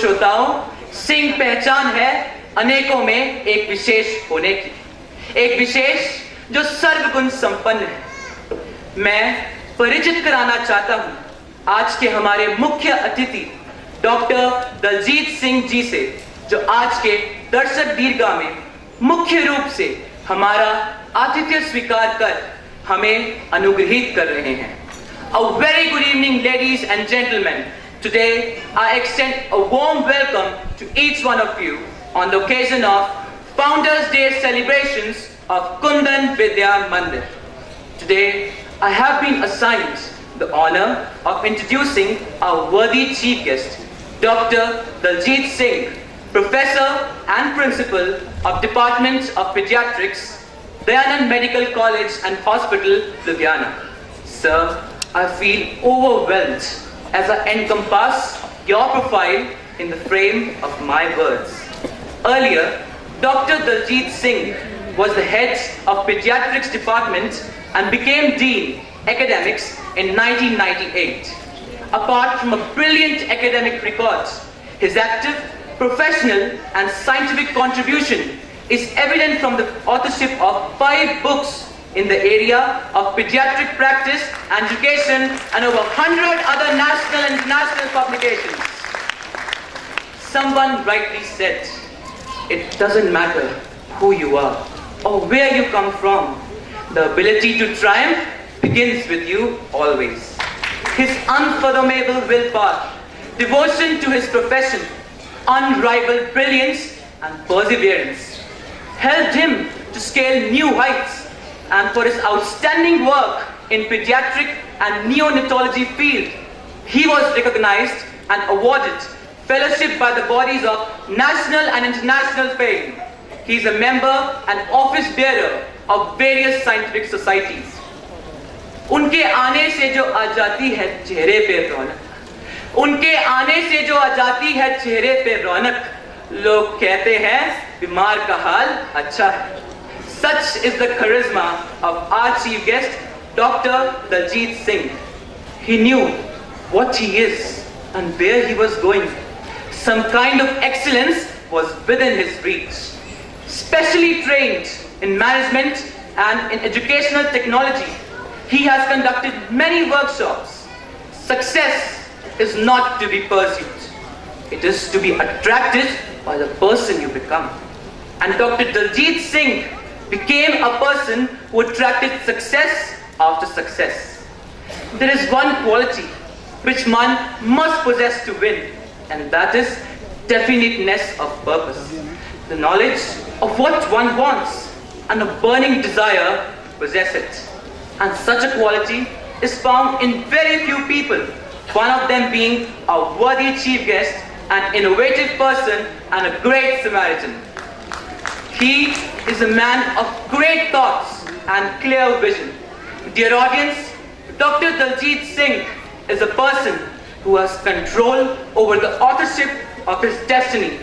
श्रोताओं, सिंह पहचान है अनेकों में एक विशेष होने की, एक विशेष जो सर्वगुण संपन्न है। मैं परिचित कराना चाहता हूं आज के हमारे मुख्य अतिथि डॉक्टर दलजीत सिंह जी से, जो आज के दर्शक दीर्घा में मुख्य रूप से हमारा आतिथ्य स्वीकार कर हमें अनुग्रहित कर रहे हैं। A very good evening, ladies and gentlemen. Today, I extend a warm welcome to each one of you on the occasion of Founders Day celebrations of Kundan Vidya Mandir. Today, I have been assigned the honor of introducing our worthy chief guest, Dr. Daljit Singh, Professor and Principal of Department of Pediatrics, Dayanand Medical College and Hospital, Ludhiana. Sir, I feel overwhelmed as I encompass your profile in the frame of my words. Earlier, Dr. Daljit Singh was the head of Pediatrics Department and became Dean Academics in 1998. Apart from a brilliant academic record, his active, professional and scientific contribution is evident from the authorship of 5 books in the area of pediatric practice, education, and over 100 other national and international publications. Someone rightly said, it doesn't matter who you are or where you come from. The ability to triumph begins with you always. His unfathomable willpower, devotion to his profession, unrivaled brilliance and perseverance helped him to scale new heights, and for his outstanding work in pediatric and neonatology field, he was recognized and awarded fellowship by the bodies of national and international fame. He is a member and office bearer of various scientific societies. उनके आने से जो आ जाती है चेहरे पे रौनक, उनके आने से जो आ जाती है चेहरे पे रौनक, लोग कहते हैं बीमार का हाल अच्छा है. Such is the charisma of our chief guest, Dr. Daljit Singh. He knew what he is and where he was going. Some kind of excellence was within his reach. Specially trained in management and in educational technology, he has conducted many workshops. Success is not to be pursued. It is to be attracted by the person you become. And Dr. Daljit Singh became a person who attracted success after success. There is one quality which one must possess to win, and that is definiteness of purpose. The knowledge of what one wants and a burning desire to possess it. And such a quality is found in very few people, one of them being a worthy chief guest, an innovative person and a great Samaritan. He is a man of great thoughts and clear vision. Dear audience, Dr. Daljit Singh is a person who has control over the authorship of his destiny.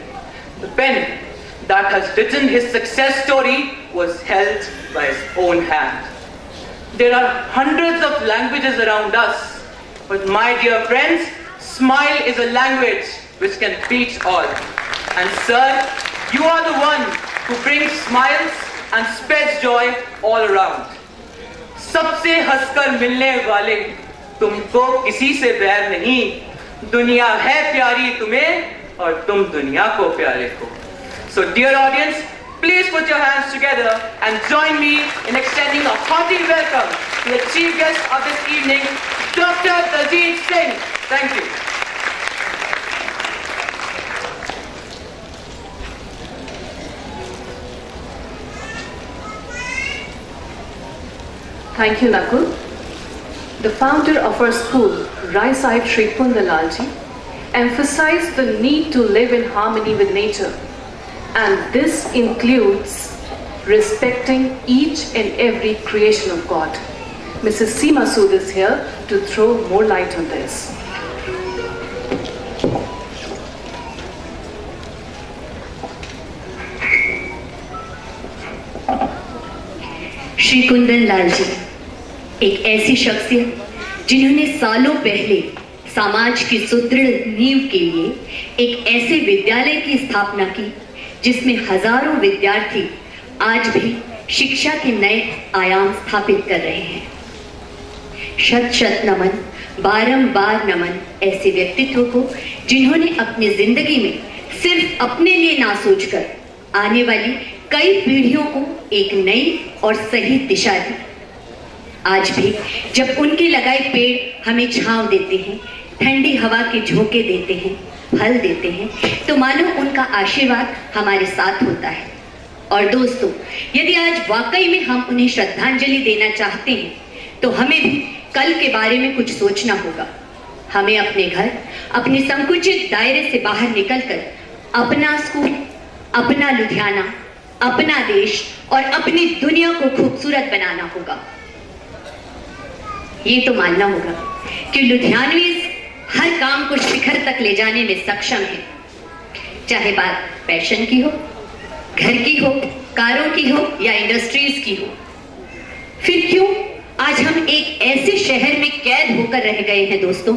The pen that has written his success story was held by his own hand. There are hundreds of languages around us, but my dear friends, smile is a language which can beat all. And sir, you are the one who brings smiles and spreads joy all around. सबसे हंसकर मिलने वाले, तुमको किसी से बैर नहीं, दुनिया है प्यारी तुम्हें और तुम दुनिया को प्यारे को. So dear audience, please put your hands together and join me in extending a hearty welcome to the chief guest of this evening, Dr. Daljit Singh. Thank you. Thank you, Nakul. The founder of our school, Rai Sahib Shri Kundalalji, emphasized the need to live in harmony with nature. And this includes respecting each and every creation of God. Mrs. Seema Sood is here to throw more light on this. Shri Kundan Lal ji एक ऐसी शख्सियत जिन्होंने सालों पहले समाज की सुदृढ़ नींव के लिए एक ऐसे विद्यालय की स्थापना की जिसमें हजारों विद्यार्थी आज भी शिक्षा के नए आयाम स्थापित कर रहे हैं। शत शत नमन, बारंबार नमन ऐसे व्यक्तित्व को जिन्होंने अपनी जिंदगी में सिर्फ अपने लिए ना सोचकर आने वाली कई पीढ़ियों को एक नई और सही दिशा दी। आज भी जब उनके लगाए पेड़ हमें छांव देते हैं, ठंडी हवा के झोंके देते हैं, फल देते हैं, तो मानो उनका आशीर्वाद हमारे साथ होता है। और दोस्तों, यदि आज वाकई में हम उन्हें श्रद्धांजलि देना चाहते हैं तो हमें भी कल के बारे में कुछ सोचना होगा। हमें अपने घर, अपने संकुचित दायरे से बाहर निकलकर अपना स्कूल, अपना लुधियाना, अपना देश और अपनी दुनिया को खूबसूरत बनाना होगा। ये तो मानना होगा कि लुधियानवी हर काम को शिखर तक ले जाने में सक्षम है, चाहे बात पैशन की हो, घर की हो, कारों की हो या इंडस्ट्रीज की हो। फिर क्यों आज हम एक ऐसे शहर में कैद होकर रह गए हैं दोस्तों,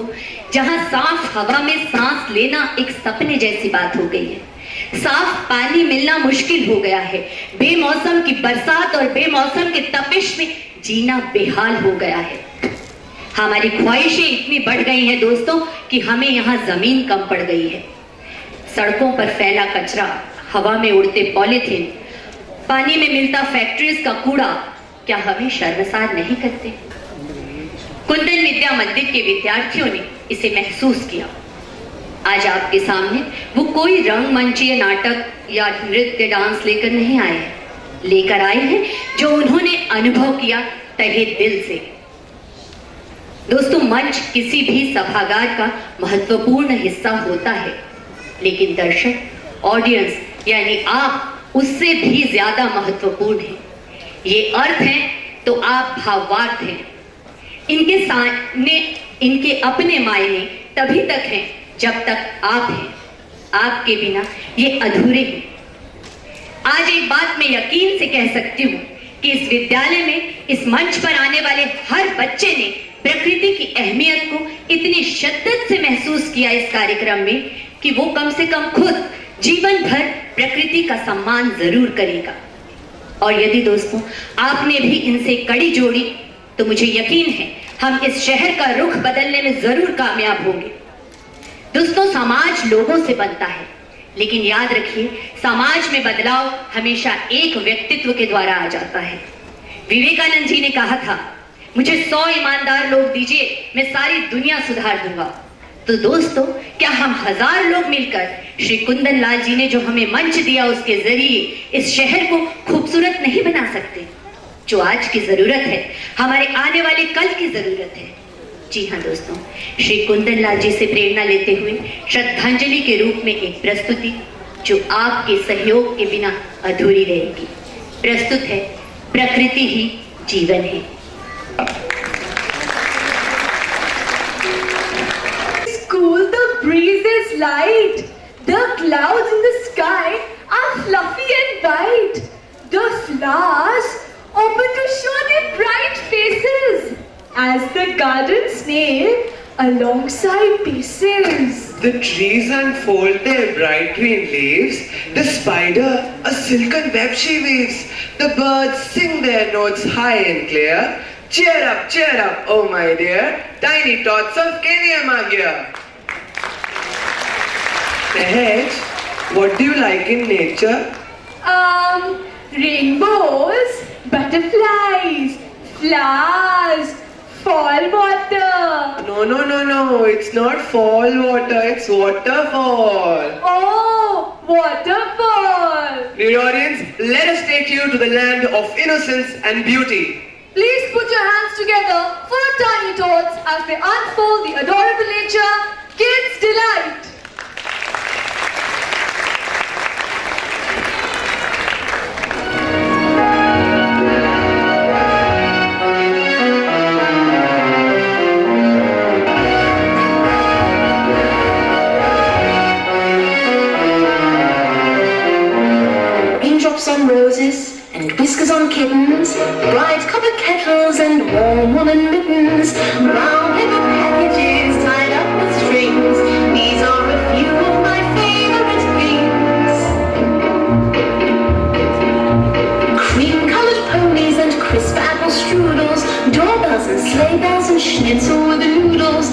जहां साफ हवा में सांस लेना एक सपने जैसी बात हो गई है। साफ पानी मिलना मुश्किल हो गया है। बेमौसम की बरसात और बेमौसम के तपिश में जीना बेहाल हो गया है। हमारी ख्वाहिशें इतनी बढ़ गई हैं दोस्तों कि हमें यहाँ जमीन कम पड़ गई है। सड़कों पर फैला कचरा, हवा में उड़ते पॉलीथीन, पानी में मिलता फैक्ट्रीज का कूड़ा क्या हमें शर्मसार नहीं करते? कुंदन विद्या मंदिर के विद्यार्थियों ने इसे महसूस किया। आज आपके सामने वो कोई रंगमंचीय नाटक या नृत्य डांस लेकर नहीं आए हैं, लेकर आए हैं जो उन्होंने अनुभव किया तहे दिल से। दोस्तों, मंच किसी भी सभागार का महत्वपूर्ण हिस्सा होता है, लेकिन दर्शक, ऑडियंस यानी आप उससे भी ज्यादा महत्वपूर्ण हैं। ये अर्थ हैं तो आप भावार्थ हैं। इनके सामने इनके अपने मायने तभी तक हैं जब तक आप हैं। आपके बिना ये अधूरे हैं। आज एक बात मैं यकीन से कह सकती हूँ कि इस विद्यालय में, इस मंच पर आने वाले हर बच्चे ने प्रकृति की अहमियत को इतनी शिद्दत से महसूस किया इस कार्यक्रम में कि वो कम से कम खुद जीवन भर प्रकृति का सम्मान जरूर करेगा। और यदि दोस्तों आपने भी इनसे कड़ी जोड़ी तो मुझे यकीन है हम इस शहर का रुख बदलने में जरूर कामयाब होंगे। दोस्तों, समाज लोगों से बनता है, लेकिन याद रखिए समाज में बदलाव हमेशा एक व्यक्तित्व के द्वारा आ जाता है। विवेकानंद जी ने कहा था, मुझे 100 ईमानदार लोग दीजिए, मैं सारी दुनिया सुधार दूंगा। तो दोस्तों, क्या हम 1000 लोग मिलकर श्री कुंदन लाल जी ने जो हमें मंच दिया उसके जरिए इस शहर को खूबसूरत नहीं बना सकते? जो आज की जरूरत है हमारे आने वाले कल की जरूरत है। जी हाँ दोस्तों, श्री कुंदन लाल जी से प्रेरणा लेते हुए श्रद्धांजलि के रूप में एक प्रस्तुति जो आपके सहयोग के बिना अधूरी रहेगी। प्रस्तुत है प्रकृति ही जीवन है। School, the breeze is light. The clouds in the sky are fluffy and white. The flowers open to show their bright faces as the garden snail alongside paces. The trees unfold their bright green leaves. The spider a silken web she weaves. The birds sing their notes high and clear. Cheer up, oh my dear. Tiny tots of Kenium are here. Sahaj, what do you like in nature? Rainbows, butterflies, flowers, fall water. No, it's not fall water, it's waterfall. Oh, waterfall. Dear audience, let us take you to the land of innocence and beauty. Please put your hands together for our tiny tots as they unfold the adorable nature, Kids Delight. Raindrops on roses and whiskers on kittens, bright copper kettles and warm woolen mittens, brown paper packages tied up with smiles and sleigh bells and schnitzel with the noodles.